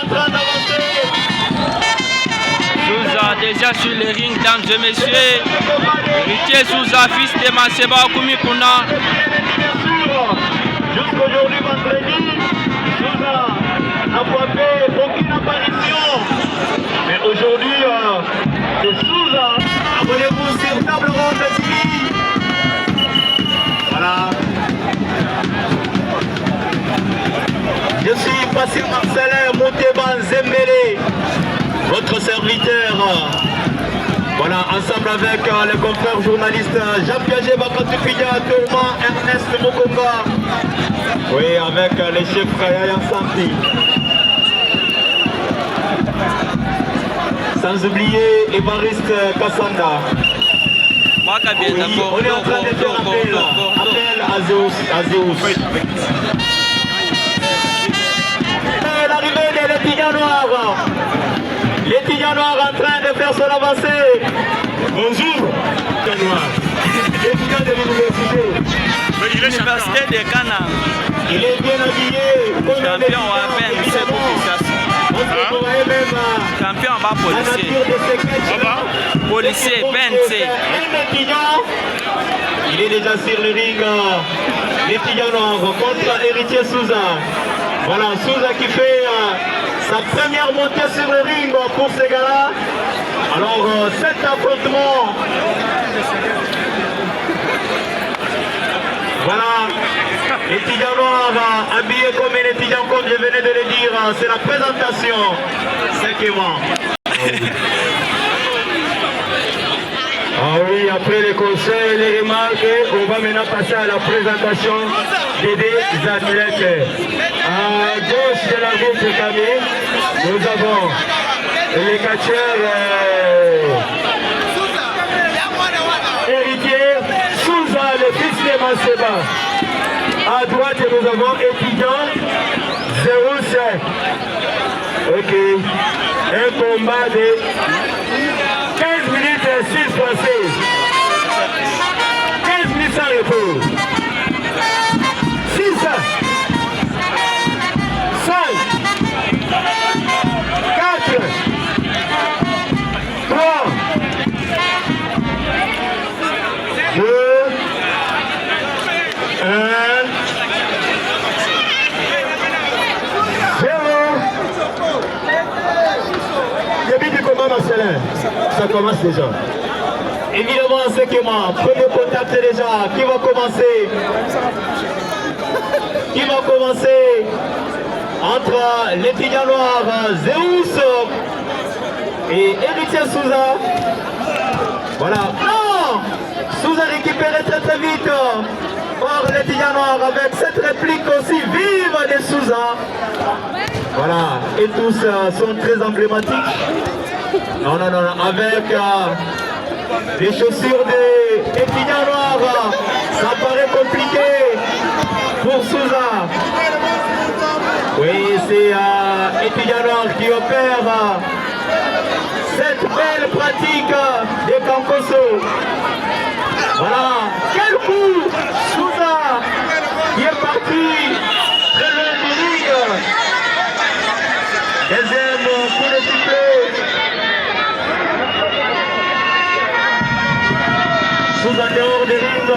en train d'avancer. Souza déjà sur le ring, mesdames et messieurs. Héritier Souza, fils de Maseba Kumikuna. Jusqu'aujourd'hui, vendredi, Souza n'a pas fait aucune apparition. Mais aujourd'hui, c'est Souza. Abonnez-vous sur Table Ronde TV. Voilà. Je suis Passé Marcelin Mouteba Zembele, votre serviteur. Voilà, ensemble avec les confrères journalistes Jean-Piaget Bakatoupidia, Tourma, Ernest Mokonga. Oui, avec les chefs Kaya Santi. Sans oublier Évariste Kassanda. Oui, on est en train de faire appel à Zeus. L'arrivée de l'étudiant noir. L'étudiant noir en train de faire son avancée. Bonjour, l'étudiant noir. L'étudiant de l'université. L'université de Ghana. Il est bien habillé. Champion à peine, c'est pour champion en bas policier. Policier, PNC. Il est déjà sur le ring. L'étudiant noir contre Héritier Souza. Voilà, Souza qui fait sa première montée sur le ring pour ces gars-là. Alors, cet affrontement. Voilà, l'étudiant noir habillé comme un étudiant, comme je venais de le dire, c'est la présentation. Cinquièmement. Ah oui, après les conseils et les remarques, on va maintenant passer à la présentation des athlètes. À gauche de la route de Camille, nous avons les catcheurs Héritier Souza, le fils de Maseba. À droite, nous avons étudiant Zeus. Ok. Un combat de 15 minutes et 6 passées. 15 minutes sans repos. 6, 5, 4, 3, 2, 1, 0. Début du combat, Marcelin. Ça commence déjà. Évidemment, c'est que moi, premier contact déjà. Qui va commencer? Qui va commencer entre l'étudiant noir Zeus et Héritier Souza? Voilà. Non! Souza récupéré très très vite. Or, l'étudiant noir avec cette réplique aussi vive de Souza. Voilà. Et tous sont très emblématiques. Non, non, non, non. Avec les chaussures des étudiants noirs, ça paraît compliqué pour Souza. Oui, c'est étudiant noir qui opère cette belle pratique des Kankoso. Voilà. Quel coup! Souza qui est parti très loin du ring. Deuxième coup de sifflet. Souza dehors du ring.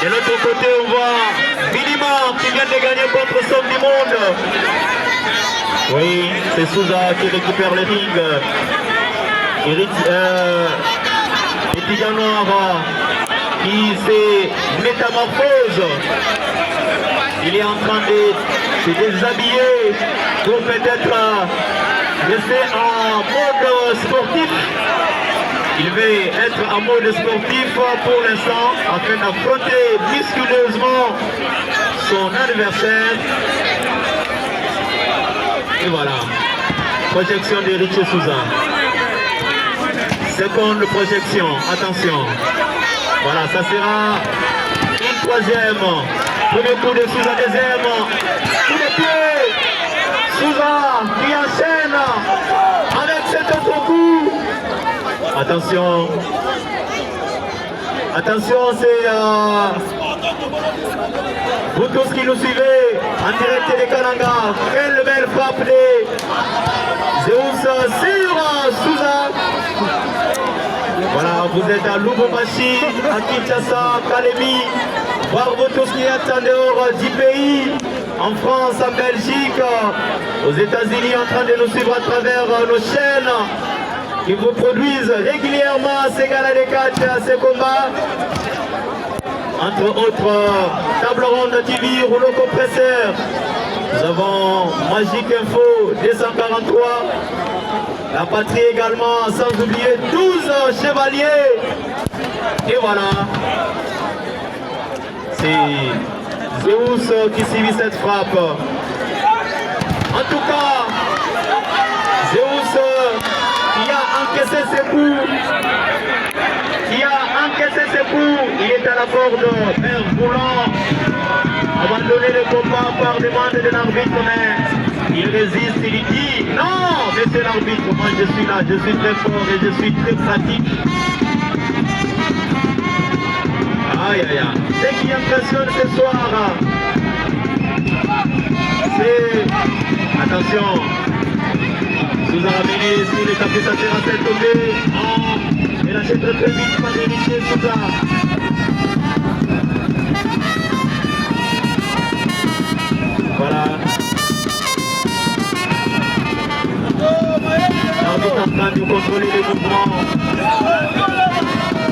De l'autre côté, on voit Bilima qui vient de gagner contre Somme du Monde. Oui, c'est Souza qui récupère le ring. Étudiant noir qui se métamorphose. Il est en train de se déshabiller pour peut-être rester en mode sportif. Il veut être en mode sportif pour l'instant afin d'affronter musculeusement son adversaire. Et voilà, projection d'Héritier Souza. Seconde projection, attention. Voilà, ça sera une troisième. Premier coup de Souza, deuxième. Coup de pied. Souza qui enchaîne avec cet autre coup. Attention. Attention, c'est vous tous qui nous suivez en direct de Kananga. Quelle belle Vous êtes à Lubumbashi, à Kinshasa, Kalemi, voir vous tous qui êtes en dehors du pays, en France, en Belgique, aux États-Unis, en train de nous suivre à travers nos chaînes qui vous produisent régulièrement ces galas de catch, ces combats. Entre autres, Table Ronde TV, rouleau compresseur. Nous avons Magique Info 243. La patrie également, sans oublier 12 chevaliers. Et voilà. C'est Zeus qui suit cette frappe. En tout cas, Zeus qui a encaissé ses coups. Il est à la corde, vert volant. Abandonner le combat par demande de l'arbitre, mais il résiste, il dit non, monsieur l'arbitre, moi je suis là, je suis très fort et je suis très pratique. Aïe aïe aïe. Ce qui impressionne ce soir, c'est, attention, nous a ramené sur les tapis, ça sera cette tombée. Et là c'est très vite par Héritier Souza. Voilà. L'arbitre est en train de contrôler les mouvements.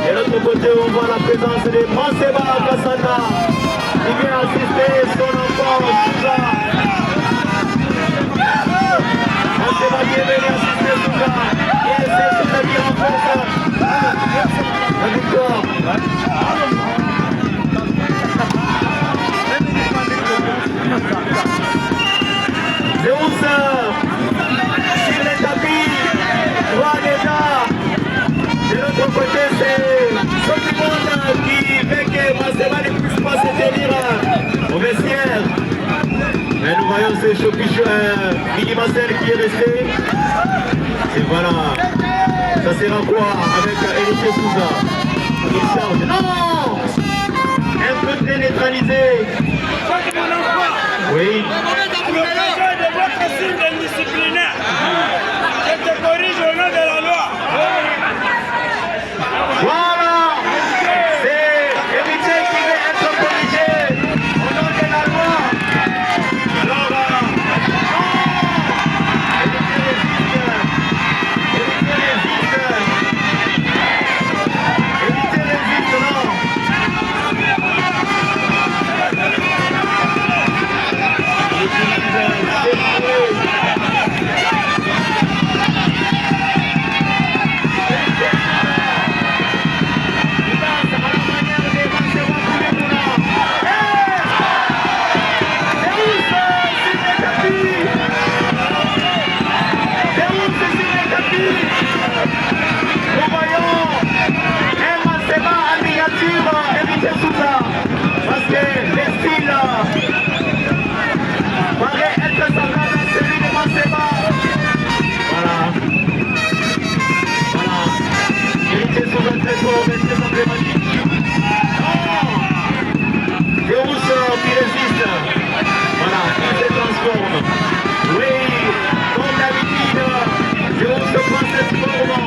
Et de l'autre côté, on voit la présence de Manseba Kassana qui vient assister son enfant Souza. Manseba qui est venu assister Souza. Et c'est Souza qui renforce la victoire. Zeus sur les tapis, droit déjà. De l'autre côté, c'est Sotimon qui veut que Manseba ne puisse pas se tenir au vestiaire. Mais nous voyons ce Mini Marcel qui est resté. Et voilà. Ça sera quoi avec Héritier Souza? Il charge. Non! Un peu très neutralisé. Oui. Signe disciplinaire. Je te corrige au nom de la loi. Voilà. C'est Héritier qui veut être corrigé au nom de la loi. Alors, Héritier résiste. Héritier résiste, non. Nous voyons un Manseba en miniature, Héritier Souza, parce que le style paraît être semblable à celui de Manseba. Voilà. Voilà. Héritier Souza très fort, mais très emblématique. Non. Zeus qui résiste. Voilà, il se transforme. Oui, comme d'habitude, Zeus prend cette forme.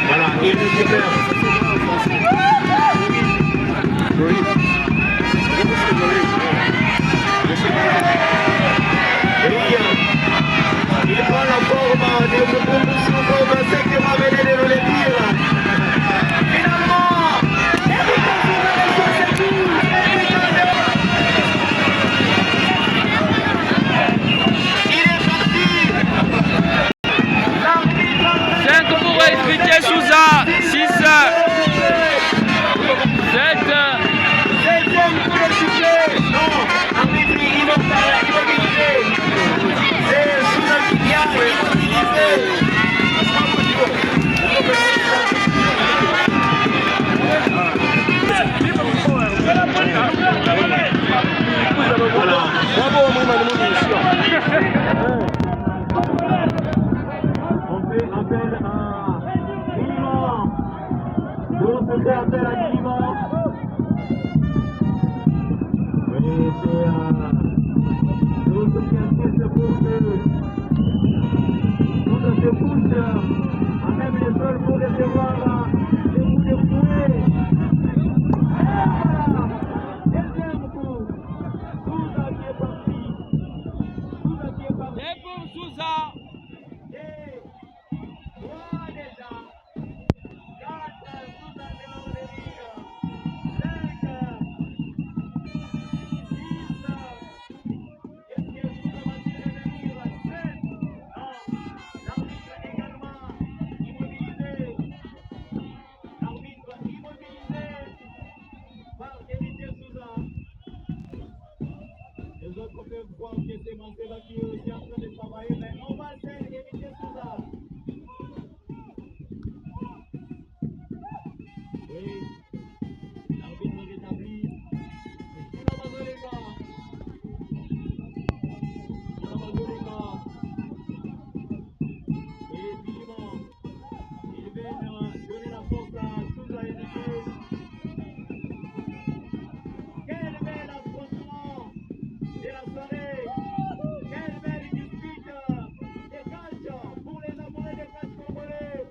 Voilà, il récupère. Il prend la forme de Mukumbusu comme ce que m'a venu de nous le dire. Finalement, il est parti. 5 pour Héritier Souza, 6, 7. Non, arbitre immobilisé. C'est Souza qui vient immobilisé. Voilà. On fait appel à Guillemot. On fait appel à Guillemot. Oui, c'est l'autre qui insiste pour que on se pousse même le sol pour recevoir le coup de fouet. Et voilà, deuxième coup. Souza qui est parti. Souza qui est parti. Et pour Souza. Et voilà déjà. 4, Souza qui va revenir. 5, 6. Est-ce que Souza va-t-il revenir? 7. Non. L'arbitre également immobilisé. L'arbitre immobilisé par Héritier Souza. Les autres peuvent voir que c'est Manceba qui est aussi en train de travailler, mais on va faire Héritier Souza. Oui, l'arbitre rétabli. Souza Mazoleka. Souza Mazoleka. Et Bilima. Ils viennent donner la force à Souza Héritier. Quel bel affrontement de la soirée. Quelle belle dispute de catch pour les amoureux de catch congolais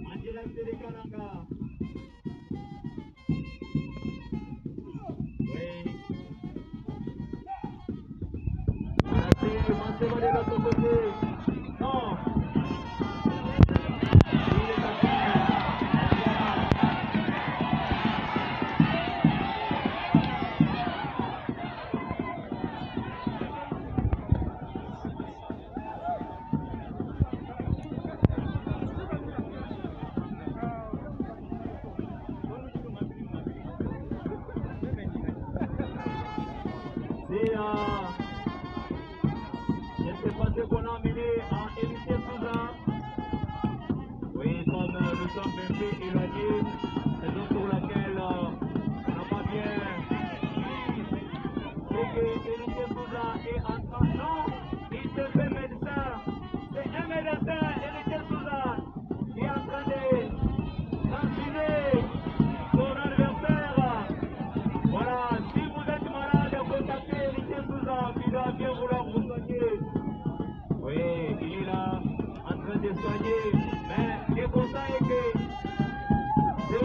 en direct de Kananga. Oui. Voilà, c'est Manceba de l'autre côté. Non. Il est parti. Je ne sais pas ce qu'on a amené à Héritier Souza. Oui, comme nous sommes un peu éloignés, raison pour laquelle on n'a pas bien vu. C'est que Héritier Souza est en train. Non, il se fait médecin. C'est un médecin, Héritier Souza, qui est en train de vacciner son adversaire. Voilà, si vous êtes malade, contactez Héritier Souza qui doit bien vouloir vous soigner. Oui, il est là, en train de soigner. Mais le constat est que c'est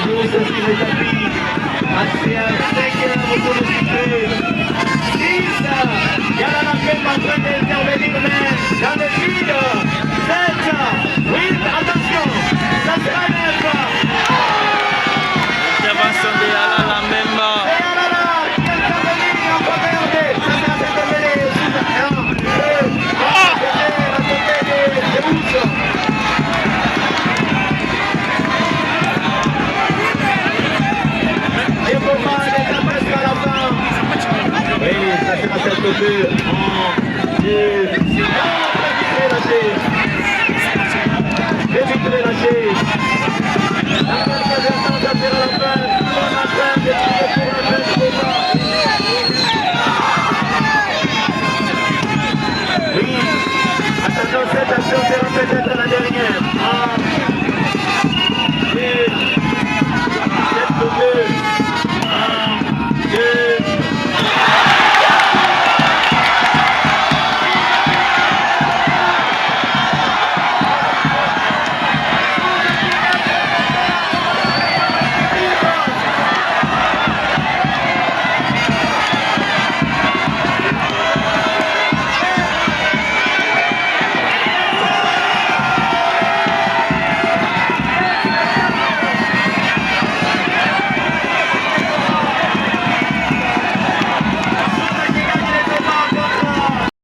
Zéus qui rétablit. C'est un 5e pour le succès. 6. Yalala Pemba en train d'intervenir mais dans le vide. 7. 8. Attention. Ça sera 9. Intervention de Yalala Memba. Et Yalala qui intervenir en faveur de. Ça sera intervenir. 1, 2, 3. À côté de Zéus. Et pour moi, elle est presque à la fin. Oui, ça sera cette